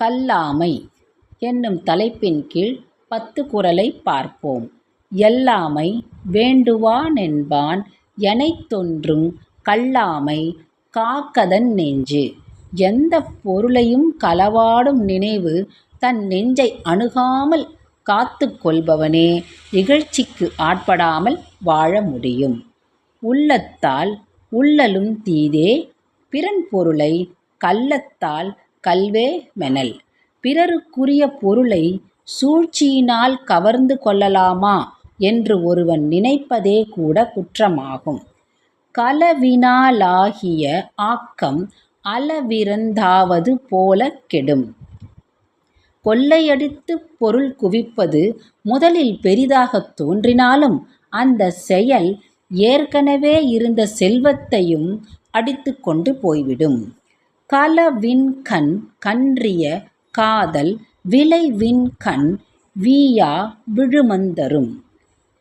கல்லாமை என்னும் தலைப்பின் கீழ் 10 குறளை பார்ப்போம். எல்லாமை வேண்டுவானென்பான் எனைத்தொன்றுங் கல்லாமை காக்கதன் நெஞ்சு. எந்தப் பொருளையும் களவாடும் நினைவு தன் நெஞ்சை அணுகாமல் காத்துக் கொள்பவனே இகழ்ச்சிக்கு ஆட்படாமல் வாழ முடியும். உள்ளத்தால் உள்ளலும் தீதே பிறன் பொருளை கள்ளத்தால் கள்வே மெனல். பிறருக்குரிய பொருளை சூழ்ச்சியினால் கவர்ந்து கொள்ளலாமா என்று ஒருவன் நினைப்பதே கூட குற்றமாகும். களவினாலாகிய ஆக்கம் அளவிறந்தாவது போலக் கெடும். கொள்ளையடித்துப் பொருள் குவிப்பது முதலில் பெரிதாகத் தோன்றினாலும் அந்த செயல் ஏற்கனவே இருந்த செல்வத்தையும் அடித்து கொண்டு போய்விடும். களவின்கண் கன்றிய காதல் விளைவின்கண் வீயா விழுமந்தரும்.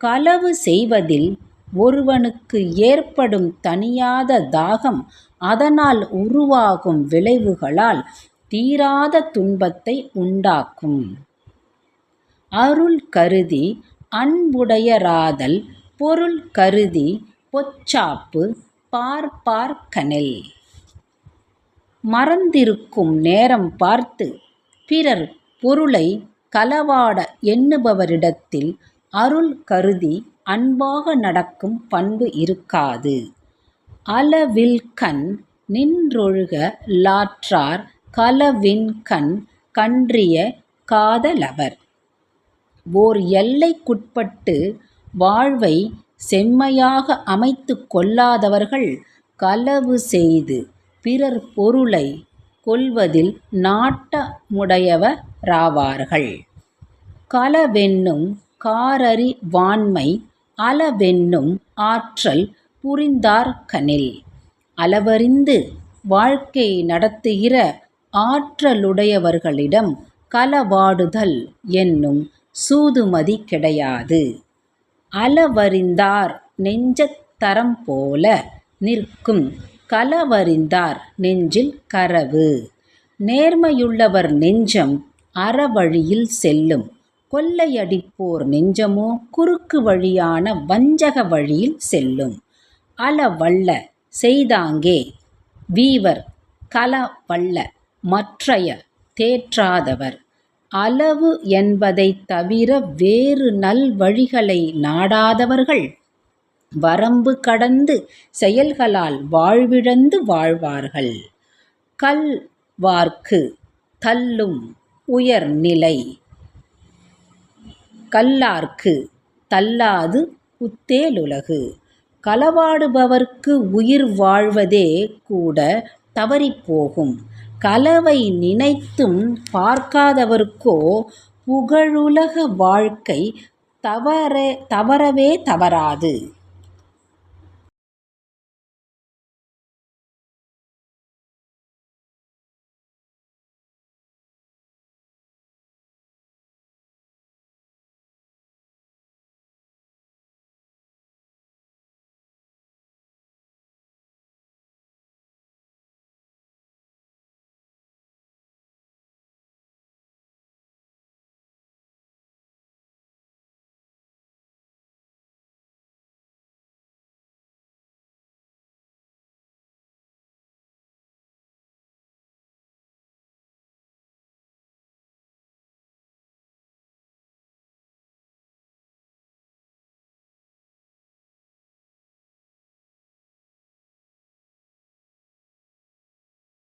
களவு செய்வதில் ஒருவனுக்கு ஏற்படும் தணியாத தாகம் அதனால் உருவாகும் விளைவுகளால் தீராத துன்பத்தை உண்டாக்கும். அருள் கருதி அன்புடையராதல் பொருள் கருதி பொச்சாப்பு பார்ப்பார்கனில். மறந்திருக்கும் நேரம் பார்த்து பிறர் பொருளை களவாட எண்ணுபவரிடத்தில் அருள் கருதி அன்பாக நடக்கும் பண்பு இருக்காது. அளவில்கண் நின்றொழுக லாற்றார் களவின்கண் கன்றிய காதலவர். ஓர் எல்லைக்குட்பட்டு வாழ்வை செம்மையாக அமைத்து கொள்ளாதவர்கள் களவு செய்து பிறர் பொருளை கொள்வதில் நாட்டமுடையவராவார்கள். களவென்னும் காரறி வாண்மை அளவென்னும் ஆற்றல் புரிந்தார்கனில். அளவறிந்து வாழ்க்கை நடத்துகிற ஆற்றலுடையவர்களிடம் களவாடுதல் என்னும் சூதுமதி கிடையாது. அளவறிந்தார் நெஞ்சத் தரம்போல நிற்கும் களவறிந்தார் நெஞ்சில் கரவு. நேர்மையுள்ளவர் நெஞ்சம் அறவழியில் செல்லும். கொள்ளையடிப்போர் நெஞ்சமோ குறுக்கு வழியான வஞ்சக வழியில் செல்லும். அளவல்ல செய்தாங்கே வீவர் களவல்ல மற்றைய தேற்றாதவர். அளவு என்பதைத் தவிர வேறு நல்வழிகளை நாடாதவர்கள் வரம்பு கடந்து செயல்களால் வாழ்விழந்து வாழ்வார்கள். கள்வார்க்கு தள்ளும் உயர்நிலை கல்லார்க்கு தள்ளாது புத்தேலுலகு. களவாடுபவர்க்கு உயிர் வாழ்வதே கூட தவறிப்போகும். களவை நினைத்தும் பார்க்காதவர்க்கோ புகழுலக வாழ்க்கை தவறவே தவறாது.